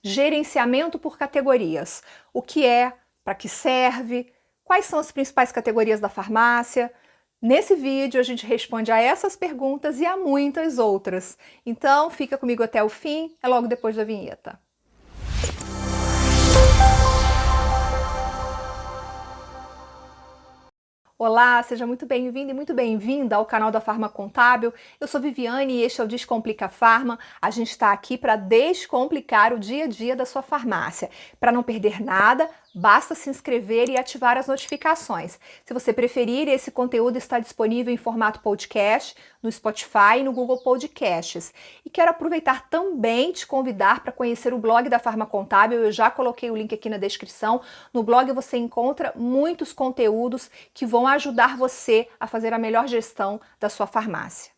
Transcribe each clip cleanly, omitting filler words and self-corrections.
gerenciamento por categorias. O que é, para que serve, quais são as principais categorias da farmácia. Nesse vídeo a gente responde a essas perguntas e a muitas outras. Então fica comigo até o fim, é logo depois da vinheta. Olá, seja muito bem-vindo e muito bem-vinda ao canal da Farma Contábil. Eu sou Viviane e este é o Descomplica Farma. A gente está aqui para descomplicar o dia a dia da sua farmácia. Para não perder nada, basta se inscrever e ativar as notificações. Se você preferir, esse conteúdo está disponível em formato podcast no Spotify e no Google Podcasts. E quero aproveitar também te convidar para conhecer o blog da Farma Contábil. Eu já coloquei o link aqui na descrição. No blog você encontra muitos conteúdos que vão ajudar você a fazer a melhor gestão da sua farmácia.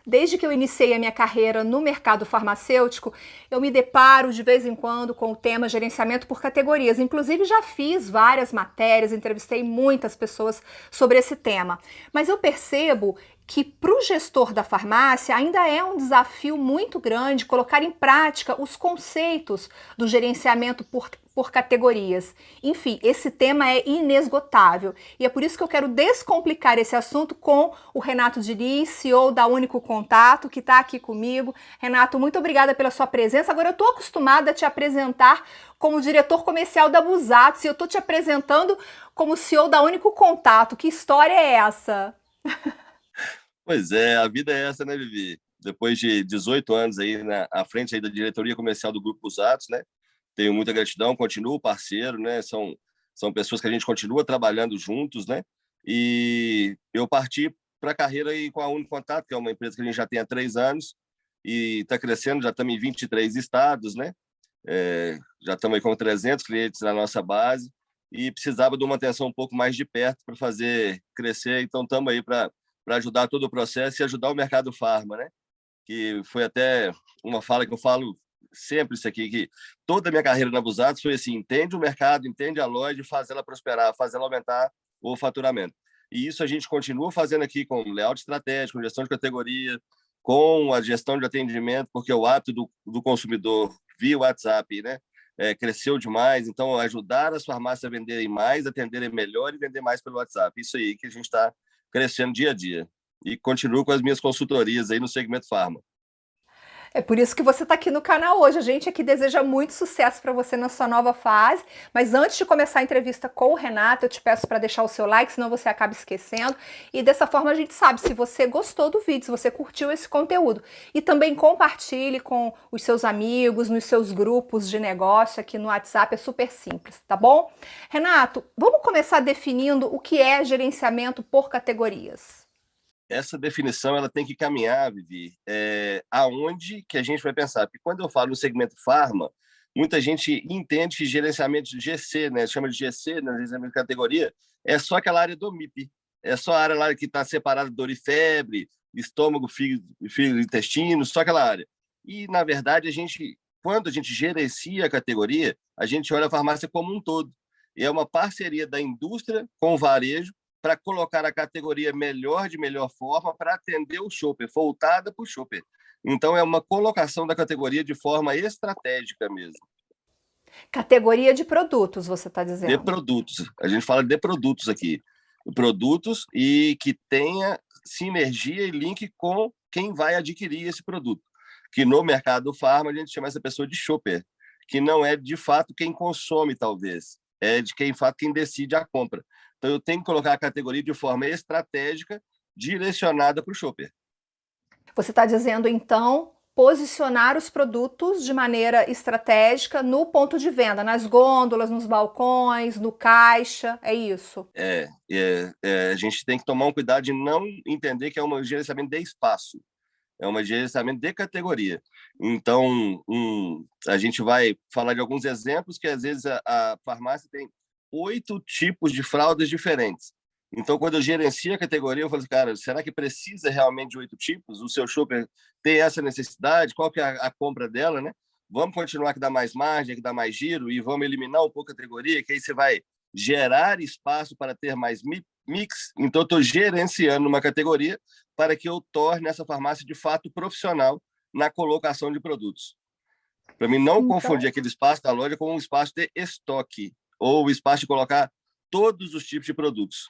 Desde que eu iniciei a minha carreira no mercado farmacêutico, eu me deparo de vez em quando com o tema gerenciamento por categorias. Inclusive já fiz várias matérias, entrevistei muitas pessoas sobre esse tema. Mas eu percebo que para o gestor da farmácia ainda é um desafio muito grande colocar em prática os conceitos do gerenciamento por categorias. Enfim, esse tema é inesgotável e é por isso que eu quero descomplicar esse assunto com o Renato Diniz, CEO da Único Contato, que está aqui comigo. Renato, muito obrigada pela sua presença. Agora eu estou acostumada a te apresentar como diretor comercial da Busatos e eu estou te apresentando como CEO da Único Contato. Que história é essa? Pois é, a vida é essa, né, Vivi? Depois de 18 anos aí à frente aí da diretoria comercial do Grupo Busatos, né? Tenho muita gratidão, continuo parceiro, né? São pessoas que a gente continua trabalhando juntos, né? E eu parti para a carreira aí com a Único Contato, que é uma empresa que a gente já tem há 3 anos e está crescendo, já estamos em 23 estados, né? Já estamos aí com 300 clientes na nossa base e precisava de uma atenção um pouco mais de perto para fazer crescer, então estamos aí para ajudar todo o processo e ajudar o mercado farma, né? Que foi até uma fala que eu falo sempre isso aqui, que toda a minha carreira na Busatos foi assim, entende o mercado, entende a loja, faz ela prosperar, faz ela aumentar o faturamento. E isso a gente continua fazendo aqui com layout estratégico, com gestão de categoria, com a gestão de atendimento, porque o hábito do consumidor via WhatsApp, né? Cresceu demais, então ajudar as farmácias a venderem mais, atenderem melhor e vender mais pelo WhatsApp. Isso aí que a gente está crescendo dia a dia. E continuo com as minhas consultorias aí no segmento farma. É por isso que você está aqui no canal hoje. A gente aqui deseja muito sucesso para você na sua nova fase. Mas antes de começar a entrevista com o Renato, eu te peço para deixar o seu like, senão você acaba esquecendo. E dessa forma a gente sabe se você gostou do vídeo, se você curtiu esse conteúdo. E também compartilhe com os seus amigos, nos seus grupos de negócio aqui no WhatsApp, é super simples, tá bom? Renato, vamos começar definindo o que é gerenciamento por categorias. Essa definição ela tem que caminhar, Vivi, aonde que a gente vai pensar. Porque quando eu falo no segmento farma, muita gente entende que gerenciamento de GC, né, chama de GC, né, gerenciamento de categoria, é só aquela área do MIP, é só a área lá que está separada de dor e febre, estômago, fígado, intestino, só aquela área. E, na verdade, quando a gente gerencia a categoria, a gente olha a farmácia como um todo. E é uma parceria da indústria com o varejo para colocar a categoria de melhor forma para atender o shopper, voltada para o shopper. Então, é uma colocação da categoria de forma estratégica mesmo. Categoria de produtos, você está dizendo? De produtos. A gente fala de produtos aqui. Produtos e que tenha sinergia e link com quem vai adquirir esse produto. Que no mercado farma a gente chama essa pessoa de shopper, que não é de fato quem consome, talvez. É de quem decide a compra. Então, eu tenho que colocar a categoria de forma estratégica, direcionada para o shopper. Você está dizendo, então, posicionar os produtos de maneira estratégica no ponto de venda, nas gôndolas, nos balcões, no caixa, é isso? A gente tem que tomar um cuidado de não entender que é um gerenciamento de espaço, é um gerenciamento de categoria. Então, a gente vai falar de alguns exemplos que, às vezes, a farmácia tem 8 tipos de fraldas diferentes. Então, quando eu gerencio a categoria, eu falo assim, cara, será que precisa realmente de 8 tipos? O seu shopper tem essa necessidade? Qual que é a compra dela, né? Vamos continuar que dá mais margem, que dá mais giro e vamos eliminar um pouco a categoria, que aí você vai gerar espaço para ter mais mix. Então, eu estou gerenciando uma categoria para que eu torne essa farmácia de fato profissional na colocação de produtos. Para mim não Então, confundir aquele espaço da loja com um espaço de estoque, ou o espaço de colocar todos os tipos de produtos.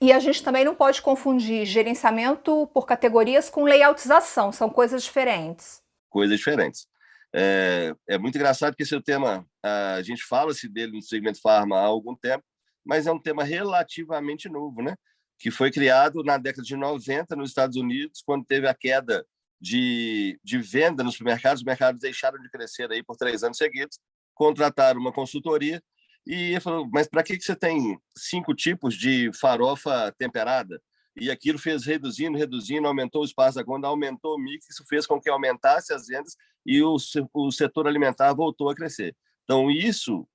e a gente também não pode confundir gerenciamento por categorias com layoutização, são coisas diferentes. Coisas diferentes. É muito engraçado que esse é o tema, a gente fala-se dele no segmento farma há algum tempo, mas é um tema relativamente novo, né? Que foi criado na década de 90 nos Estados Unidos, quando teve a queda de venda nos supermercados, os mercados deixaram de crescer aí por 3 anos seguidos, contrataram uma consultoria e falou, mas para que você tem 5 tipos de farofa temperada? E aquilo fez reduzindo, reduzindo, aumentou o espaço da conta, aumentou o mix, isso fez com que aumentasse as vendas e o setor alimentar voltou a crescer. Então, isso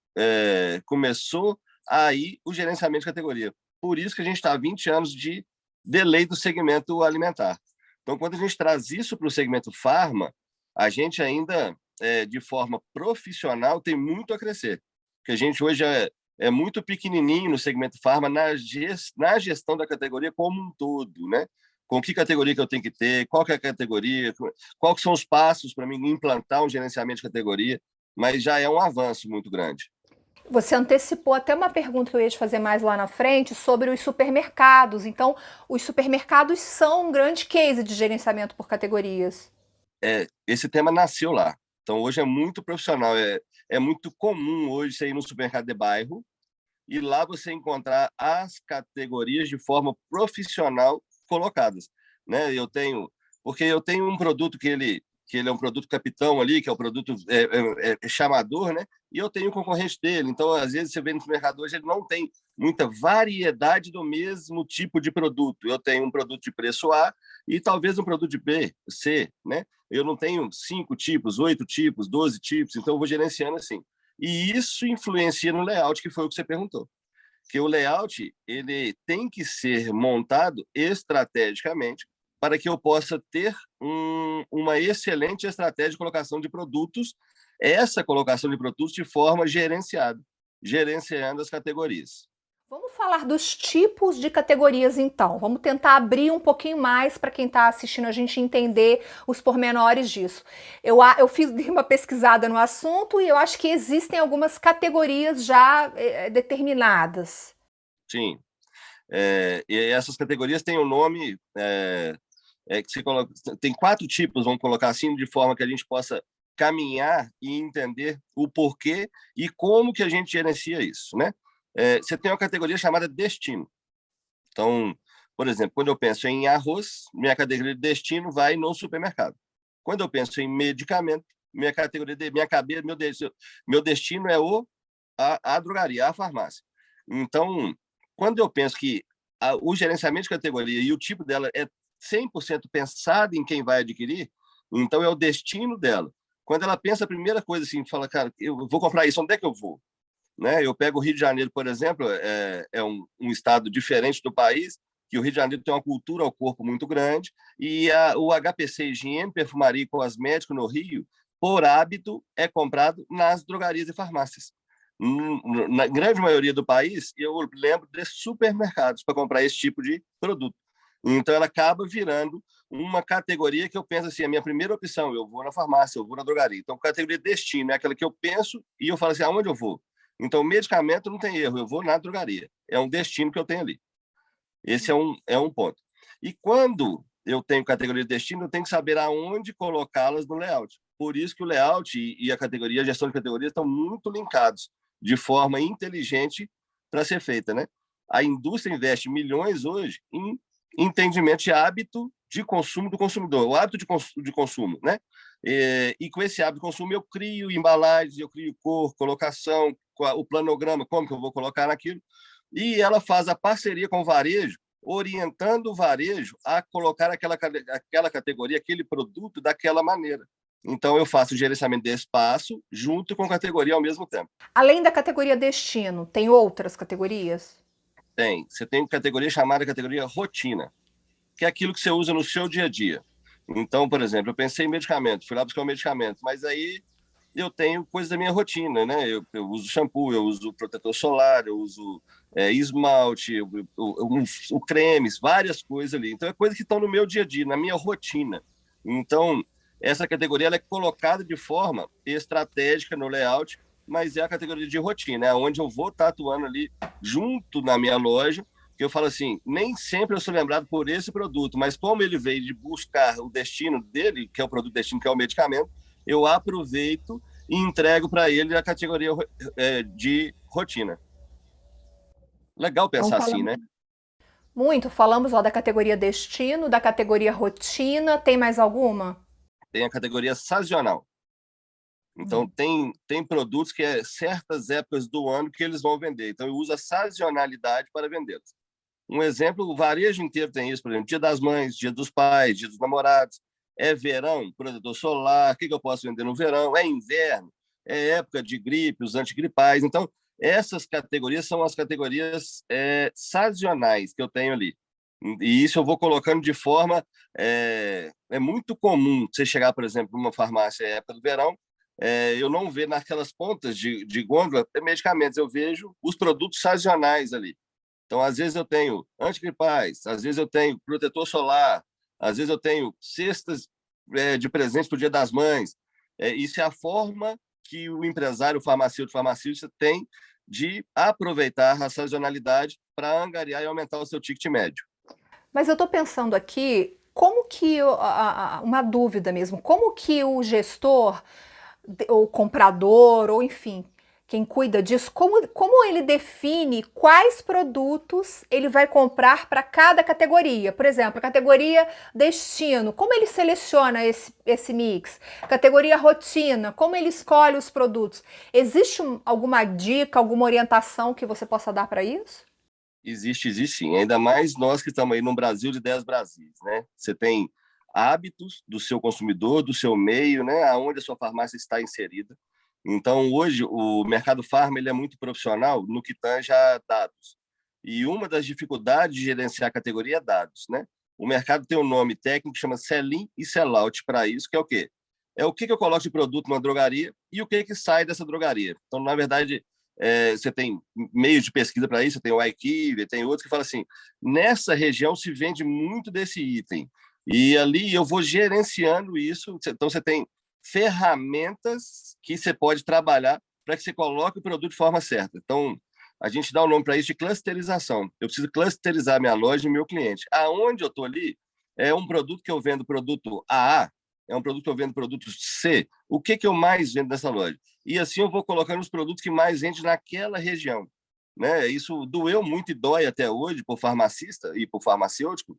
começou aí o gerenciamento de categoria. Por isso que a gente está há 20 anos de delay do segmento alimentar. Então, quando a gente traz isso para o segmento farma, a gente ainda, de forma profissional, tem muito a crescer. Porque a gente hoje é muito pequenininho no segmento farma na gestão da categoria como um todo, né? Com que categoria que eu tenho que ter, qual que é a categoria, quais são os passos para mim implantar um gerenciamento de categoria, mas já é um avanço muito grande. Você antecipou até uma pergunta que eu ia te fazer mais lá na frente sobre os supermercados. Então, os supermercados são um grande case de gerenciamento por categorias. Esse tema nasceu lá. Então, hoje é muito profissional, é muito comum hoje você ir no supermercado de bairro e lá você encontrar as categorias de forma profissional colocadas, né? Porque eu tenho um produto que ele é um produto capitão ali, que é o produto chamador, né? E eu tenho um concorrente dele. Então, às vezes você vê no mercado hoje ele não tem muita variedade do mesmo tipo de produto. Eu tenho um produto de preço A e talvez um produto de B, C, né? Eu não tenho 5 tipos, 8 tipos, 12 tipos, então eu vou gerenciando assim. E isso influencia no layout, que foi o que você perguntou. Que o layout ele tem que ser montado estrategicamente para que eu possa ter uma excelente estratégia de colocação de produtos, essa colocação de produtos de forma gerenciada, gerenciando as categorias. Vamos falar dos tipos de categorias, então. Vamos tentar abrir um pouquinho mais para quem está assistindo a gente entender os pormenores disso. Eu dei uma pesquisada no assunto e eu acho que existem algumas categorias já determinadas. Sim. E essas categorias têm um nome que se coloca, tem 4 tipos, vamos colocar assim, de forma que a gente possa caminhar e entender o porquê e como que a gente gerencia isso, né? Você tem uma categoria chamada destino. Então, por exemplo, quando eu penso em arroz, minha categoria de destino vai no supermercado. Quando eu penso em medicamento, minha categoria de minha cabeça, meu destino é a drogaria, a farmácia. Então, quando eu penso que o gerenciamento de categoria e o tipo dela é 100% pensado em quem vai adquirir, então é o destino dela. Quando ela pensa a primeira coisa assim, fala, cara, eu vou comprar isso, onde é que eu vou? Né? Eu pego o Rio de Janeiro, por exemplo, é um estado diferente do país, que o Rio de Janeiro tem uma cultura ao corpo muito grande, e o HPC Higiene, Perfumaria e Cosmético no Rio, por hábito, é comprado nas drogarias e farmácias. Na grande maioria do país, eu lembro de supermercados para comprar esse tipo de produto. Então, ela acaba virando uma categoria que eu penso assim, a minha primeira opção, eu vou na farmácia, eu vou na drogaria. Então, categoria destino é aquela que eu penso e eu falo assim, aonde eu vou? Então, medicamento não tem erro, eu vou na drogaria. É um destino que eu tenho ali. Esse é um ponto. E quando eu tenho categoria de destino, eu tenho que saber aonde colocá-las no layout. Por isso que o layout e a categoria, a gestão de categorias estão muito linkados de forma inteligente para ser feita, né? A indústria investe milhões hoje em entendimento de hábito de consumo do consumidor, o hábito de consumo, né? E com esse hábito de consumo eu crio embalagens, eu crio cor, colocação, o planograma, como que eu vou colocar naquilo, e ela faz a parceria com o varejo, orientando o varejo a colocar aquela categoria, aquele produto daquela maneira. Então, eu faço o gerenciamento de espaço junto com a categoria ao mesmo tempo. Além da categoria destino, tem outras categorias? Você tem categoria chamada categoria rotina, que é aquilo que você usa no seu dia a dia. Então, por exemplo, eu pensei em medicamento, fui lá buscar um medicamento, mas aí eu tenho coisas da minha rotina, né? Eu uso shampoo, eu uso protetor solar, eu uso esmalte, cremes, várias coisas ali. Então, é coisas que estão no meu dia a dia, na minha rotina. Então, essa categoria ela é colocada de forma estratégica no layout, mas é a categoria de rotina, é onde eu vou estar atuando ali junto na minha loja, que eu falo assim, nem sempre eu sou lembrado por esse produto, mas como ele veio de buscar o destino dele, que é o produto destino, que é o medicamento, eu aproveito e entrego para ele a categoria de rotina. Legal Então pensar assim, falamos né? muito, falamos ó, da categoria destino, da categoria rotina, tem mais alguma? Tem a categoria sazonal. Então, Hum. tem produtos que é certas épocas do ano que eles vão vender. Então, eu uso a sazonalidade para vendê-los. Um exemplo, o varejo inteiro tem isso, por exemplo, Dia das Mães, Dia dos Pais, Dia dos Namorados. É verão, protetor solar, o que eu posso vender no verão? É inverno, é época de gripe, os antigripais. Então, essas categorias são as categorias sazonais que eu tenho ali. E isso eu vou colocando de forma. É muito comum você chegar, por exemplo, numa farmácia época do verão, eu não ver naquelas pontas de gôndola medicamentos, eu vejo os produtos sazonais ali. Então, às vezes eu tenho antigripais, às vezes eu tenho protetor solar, às vezes eu tenho cestas de presentes para o Dia das Mães. Isso é a forma que o empresário, o farmacêutico tem de aproveitar a sazonalidade para angariar e aumentar o seu ticket médio. Mas eu estou pensando aqui, como que uma dúvida mesmo, como que o gestor, ou comprador, ou enfim, quem cuida disso, como ele define quais produtos ele vai comprar para cada categoria? Por exemplo, a categoria destino, como ele seleciona esse mix? Categoria rotina, como ele escolhe os produtos? Existe alguma dica, alguma orientação que você possa dar para isso? Existe sim. Ainda mais nós que estamos aí no Brasil de 10 Brasis, né? Você tem hábitos do seu consumidor, do seu meio, né? Aonde a sua farmácia está inserida. Então, hoje, o mercado farma ele é muito profissional no que tange a dados. E uma das dificuldades de gerenciar a categoria é dados, né? O mercado tem um nome técnico que chama sell-in e sell-out para isso, que é o quê? É o que eu coloco de produto numa drogaria e o que sai dessa drogaria. Então, na verdade, você tem meios de pesquisa para isso, tem o iKiwi, tem outros que falam assim, nessa região se vende muito desse item, e ali eu vou gerenciando isso, então você tem ferramentas que você pode trabalhar para que você coloque o produto de forma certa. Então, a gente dá o nome para isso de clusterização. Eu preciso clusterizar minha loja e meu cliente. Aonde eu estou ali, é um produto que eu vendo produto AA, é um produto que eu vendo produto C. O que eu mais vendo nessa loja? E assim eu vou colocando os produtos que mais vendem naquela região. Né? Isso doeu muito e dói até hoje para o farmacista e para o farmacêutico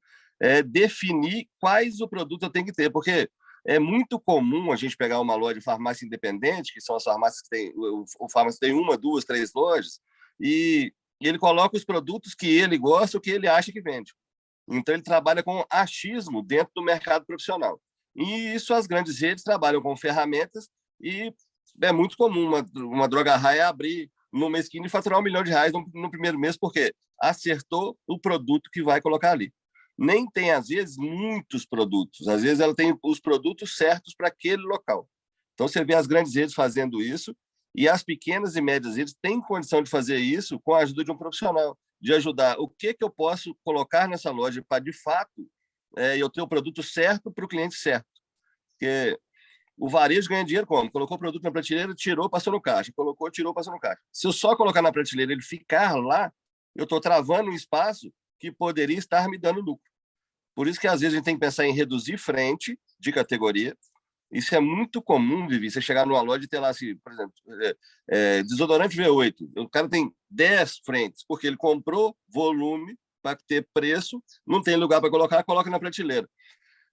definir quais o produto eu tenho que ter, porque é muito comum a gente pegar uma loja de farmácia independente, que são as farmácias que tem, o farmácia tem uma, duas, três lojas, e ele coloca os produtos que ele gosta, o que ele acha que vende. Então ele trabalha com achismo dentro do mercado profissional. E isso as grandes redes trabalham com ferramentas e é muito comum uma droga raia abrir no mês seguinte e faturar R$ 1 milhão no primeiro mês, porque acertou o produto que vai colocar ali. Nem tem, às vezes, muitos produtos. Às vezes, ela tem os produtos certos para aquele local. Então, você vê as grandes redes fazendo isso e as pequenas e médias redes têm condição de fazer isso com a ajuda de um profissional, de ajudar o que eu posso colocar nessa loja para, de fato, eu ter o produto certo para o cliente certo. Porque o varejo ganha dinheiro como? Colocou o produto na prateleira, tirou, passou no caixa. Colocou, tirou, passou no caixa. Se eu só colocar na prateleira e ele ficar lá, eu estou travando um espaço que poderia estar me dando lucro. Por isso que, às vezes, a gente tem que pensar em reduzir frente de categoria. Isso é muito comum, Vivi, você chegar numa loja e ter lá, assim, por exemplo, desodorante V8. O cara tem 10 frentes, porque ele comprou volume para ter preço, não tem lugar para colocar, coloca na prateleira.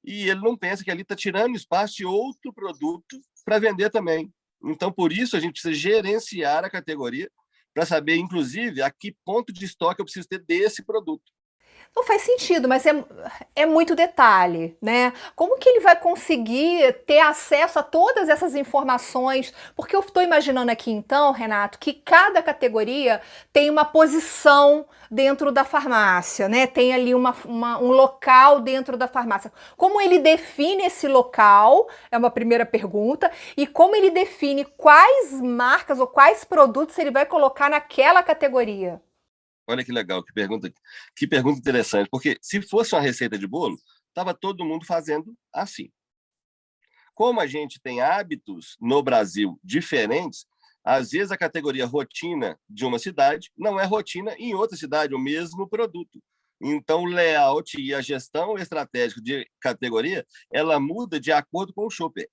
E ele não pensa que ali está tirando espaço de outro produto para vender também. Então, por isso, a gente precisa gerenciar a categoria para saber, inclusive, a que ponto de estoque eu preciso ter desse produto. Não faz sentido, mas é muito detalhe, né? Como que ele vai conseguir ter acesso a todas essas informações? Porque eu estou imaginando aqui, então, Renato, que cada categoria tem uma posição dentro da farmácia, né? Tem ali um local dentro da farmácia. Como ele define esse local? É uma primeira pergunta. E como ele define quais marcas ou quais produtos ele vai colocar naquela categoria? Olha que legal, que pergunta interessante, porque se fosse uma receita de bolo, estava todo mundo fazendo assim. como a gente tem hábitos no Brasil diferentes, às vezes a categoria rotina de uma cidade não é rotina em outra cidade, o mesmo produto. Então, o layout e a gestão estratégica de categoria, ela muda de acordo com o shopper.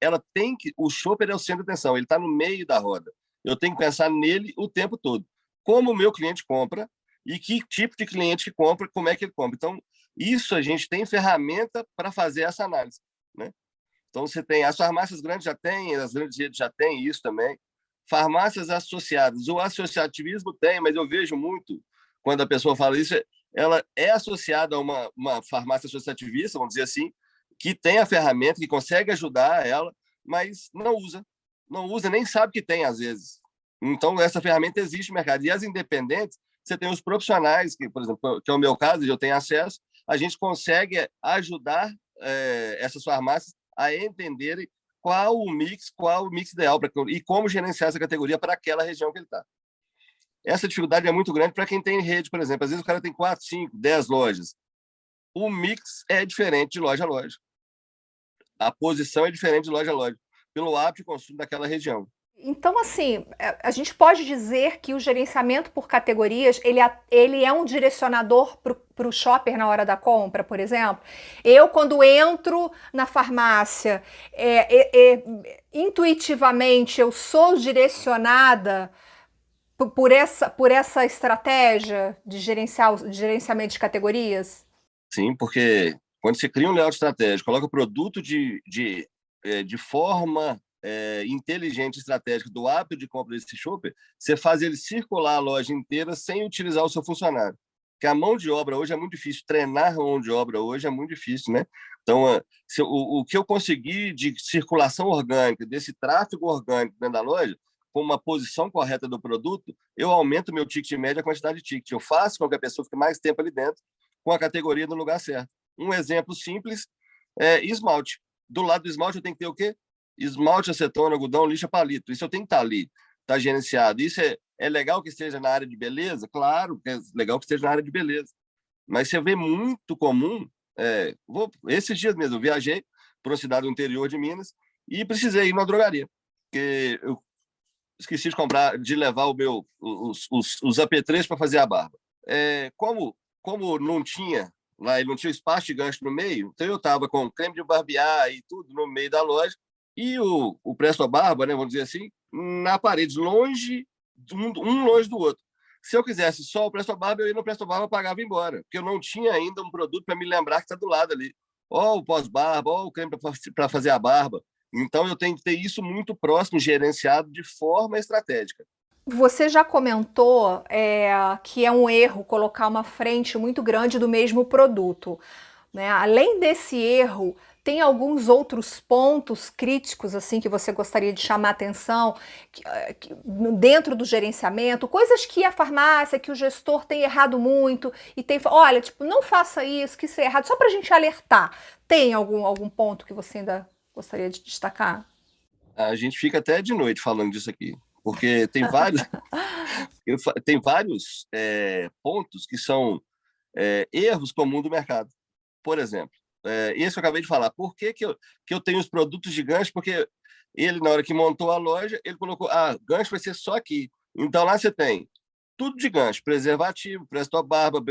O shopper é o centro de atenção, ele está no meio da roda. Eu tenho que pensar nele o tempo todo. Como o meu cliente compra e que tipo de cliente que compra, como é que ele compra. Então, isso a gente tem ferramenta para fazer essa análise, né? Então, você tem, as farmácias grandes já têm, as grandes redes já têm isso também. Farmácias associadas, o associativismo tem, mas eu vejo muito, quando a pessoa fala isso, ela é associada a uma farmácia associativista, vamos dizer assim, que tem a ferramenta, que consegue ajudar ela, mas não usa. Não usa, nem sabe que tem, às vezes. Então, essa ferramenta existe no mercado. E as independentes, você tem os profissionais, que, por exemplo, que é o meu caso, eu tenho acesso, a gente consegue ajudar essas farmácias a entenderem qual o mix ideal e como gerenciar essa categoria para aquela região que ele está. Essa dificuldade é muito grande para quem tem rede, por exemplo. Às vezes o cara tem 4, 5, 10 lojas. O mix é diferente de loja a loja. A posição é diferente de loja a loja, pelo hábito de consumo daquela região. Então, assim, a gente pode dizer que o gerenciamento por categorias, ele é um direcionador para o shopper na hora da compra, por exemplo. Eu, quando entro na farmácia, intuitivamente eu sou direcionada por essa estratégia de gerenciamento de categorias? Sim, porque quando você cria um layout estratégico, coloca o produto de forma inteligente, estratégica, do hábito de compra desse shopper, você faz ele circular a loja inteira sem utilizar o seu funcionário. Porque a mão de obra hoje é muito difícil, treinar a mão de obra hoje é muito difícil, né? Então, o que eu consegui de circulação orgânica, desse tráfego orgânico dentro da loja, com uma posição correta do produto, eu aumento o meu ticket médio, a quantidade de ticket. Eu faço com que a pessoa fique mais tempo ali dentro, com a categoria no lugar certo. Um exemplo simples é esmalte. Do lado do esmalte eu tenho que ter o quê? Esmalte, acetona, algodão, lixa, palito. Isso eu tenho que estar ali, está gerenciado. Isso é legal que esteja na área de beleza? Claro que é legal que esteja na área de beleza. Mas você vê muito comum... esses dias mesmo, eu viajei para uma cidade do interior de Minas e precisei ir numa drogaria, porque eu esqueci de levar os apetrechos para fazer a barba. Como não tinha lá, ele não tinha espaço de gancho no meio, então eu estava com creme de barbear e tudo no meio da loja, e o Presto Barba, né, vamos dizer assim, na parede, longe, um longe do outro. Se eu quisesse só o Presto Barba, eu ia no Presto Barba, pagava e ia embora, porque eu não tinha ainda um produto para me lembrar que está do lado ali. Ó o pós-barba, ó o creme para fazer a barba. Então, eu tenho que ter isso muito próximo, gerenciado de forma estratégica. Você já comentou que é um erro colocar uma frente muito grande do mesmo produto, né? Além desse erro, tem alguns outros pontos críticos assim que você gostaria de chamar atenção dentro do gerenciamento, coisas que a farmácia, que o gestor tem errado muito e tem, olha, tipo, não faça isso, que isso é errado, só para a gente alertar. Tem algum ponto que você ainda gostaria de destacar? A gente fica até de noite falando disso aqui, porque tem vários, tem vários pontos que são erros comuns do mercado. Por exemplo, esse que eu acabei de falar. Por que eu tenho os produtos de gancho? Porque ele, na hora que montou a loja, ele colocou, gancho vai ser só aqui. Então, lá você tem tudo de gancho, preservativo, presto barba,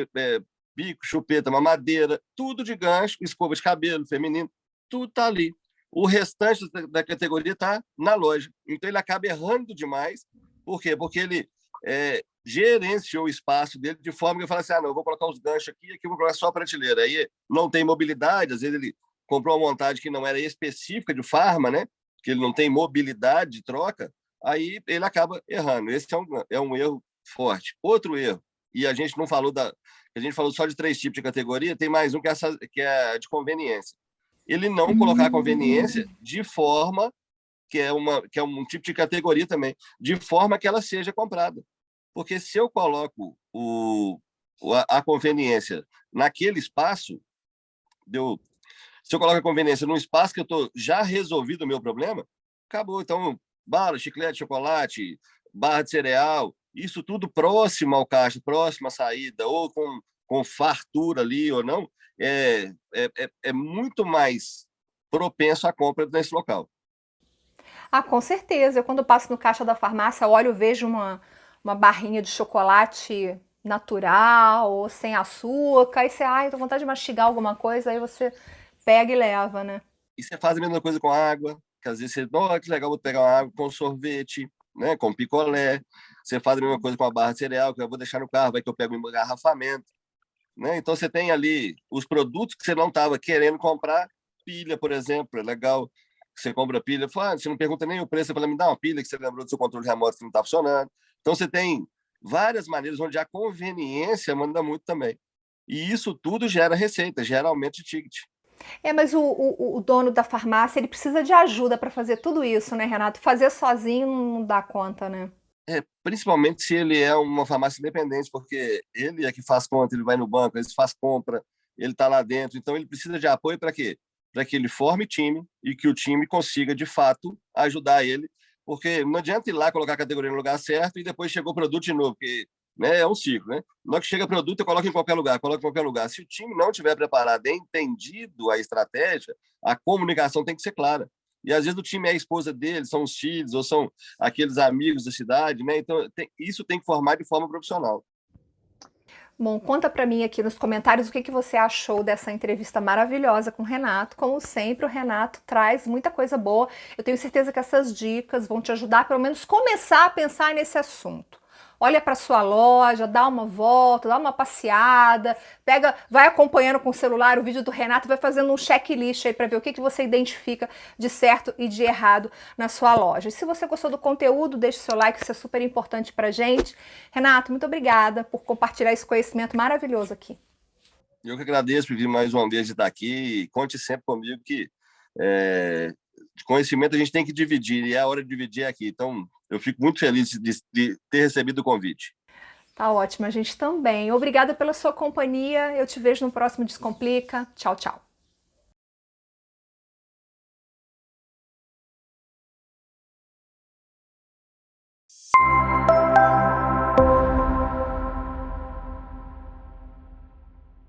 bico, chupeta, mamadeira, tudo de gancho, escova de cabelo feminino, tudo está ali. O restante da categoria está na loja. Então, ele acaba errando demais. Por quê? Porque ele gerenciou o espaço dele de forma que eu falo assim, não, eu vou colocar os ganchos aqui eu vou colocar só a prateleira. Aí não tem mobilidade, às vezes ele comprou uma montagem que não era específica de farma, né? Que ele não tem mobilidade de troca, aí ele acaba errando. Esse é um erro forte. Outro erro, e a gente não falou a gente falou só de 3 tipos de categoria, tem mais um que é de conveniência. Ele não colocar a conveniência de forma que é um tipo de categoria também, de forma que ela seja comprada. Porque se eu coloco a conveniência naquele espaço, se eu coloco a conveniência num espaço que eu estou já resolvido o meu problema, acabou. Então, bala, chiclete, chocolate, barra de cereal, isso tudo próximo ao caixa, próximo à saída, ou com fartura ali ou não, é muito mais propenso à compra nesse local. Ah, com certeza. Eu, quando passo no caixa da farmácia, olho, vejo uma barrinha de chocolate natural ou sem açúcar. Aí você, ai, tô com vontade de mastigar alguma coisa, aí você pega e leva, né? E você faz a mesma coisa com água, que às vezes você, oh, que legal, vou pegar uma água com sorvete, né, com picolé. Você faz a mesma coisa com a barra de cereal, que eu vou deixar no carro, vai que eu pego um engarrafamento, né? Então você tem ali os produtos que você não estava querendo comprar, pilha, por exemplo, é legal. Você compra pilha, fala, você não pergunta nem o preço, você fala, me dá uma pilha que você lembrou do seu controle remoto que não está funcionando. Então você tem várias maneiras onde a conveniência manda muito também. E isso tudo gera receita, gera aumento de ticket. É, mas o dono da farmácia, ele precisa de ajuda para fazer tudo isso, né, Renato? Fazer sozinho não dá conta, né? Principalmente se ele é uma farmácia independente, porque ele é que faz conta, ele vai no banco, ele faz compra, ele está lá dentro, então ele precisa de apoio para quê? Para que ele forme time e que o time consiga, de fato, ajudar ele, porque não adianta ir lá colocar a categoria no lugar certo e depois chegou o produto de novo, porque né, é um ciclo, né? Na hora que chega produto, eu coloco em qualquer lugar, coloco em qualquer lugar. Se o time não tiver preparado e entendido a estratégia, a comunicação tem que ser clara. E às vezes o time é a esposa dele, são os filhos, ou são aqueles amigos da cidade, né? Então isso tem que formar de forma profissional. Bom, conta para mim aqui nos comentários o que você achou dessa entrevista maravilhosa com o Renato. Como sempre, o Renato traz muita coisa boa. Eu tenho certeza que essas dicas vão te ajudar a pelo menos começar a pensar nesse assunto. Olha para sua loja, dá uma volta, dá uma passeada, pega, vai acompanhando com o celular o vídeo do Renato, vai fazendo um checklist aí para ver o que você identifica de certo e de errado na sua loja. E se você gostou do conteúdo, deixe seu like, isso é super importante pra gente. Renato, muito obrigada por compartilhar esse conhecimento maravilhoso aqui. Eu que agradeço por vir mais uma vez de estar aqui e conte sempre comigo que de conhecimento a gente tem que dividir e é a hora de dividir aqui. Então, eu fico muito feliz de ter recebido o convite. Tá ótimo, a gente também. Obrigada pela sua companhia. Eu te vejo no próximo Descomplica. Tchau, tchau.